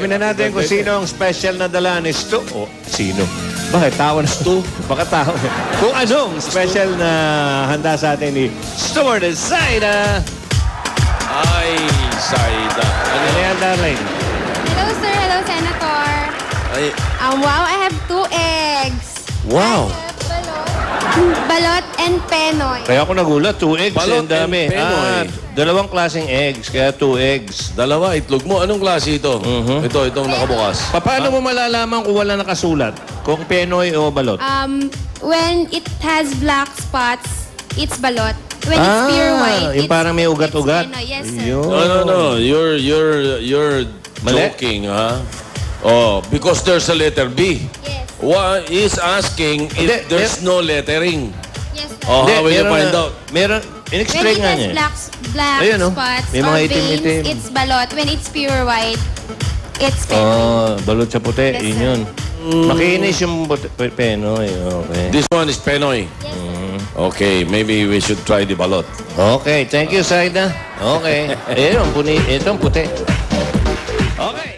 Alamin na natin kung sino ang special na dala ni Stu. O, sino? Bakit? Tawa na Stu? Baka tao. Kung anong special na handa sa atin ni Stuart Zaida. Ay, Zaida. Ano yan, darling? Hello, sir. Hello, Senator. Ay, Wow, I have 2 eggs. wow. I have balot and penoy. Kaya ako nagulat, 2 eggs. Balot Ang dami. and penoy. Dalawang klaseng eggs, kaya 2 eggs. Dalawa, itlog mo. Anong klase ito? Itong nakabukas. Paano mo malalaman kung wala nakasulat? Kung penoy o balot? When it has black spots, it's balot. When it's pure white, yung parang may ugat-ugat. It's penoy. Yes, sir. Yun. No. You're Mali. joking, ha? Oh, because there's a letter B. Yes. What is asking if Hindi, there's no lettering? Yes, sir. Oh, Hindi, how will you meron find na- out? Meron, When in-explain it nga has niya. black Ayun, oh. spots May or mga veins, itim-itim. it's balot. When it's pure white, it's penoy. Oh, balot sa puti. Yes, Yun sir. yun. Makinis yung penoy. Okay. This one is Penoy. Yes, sir. Okay, maybe we should try the balot. Okay, thank you, Saida. Okay. Ayun, ito ang puti. Okay.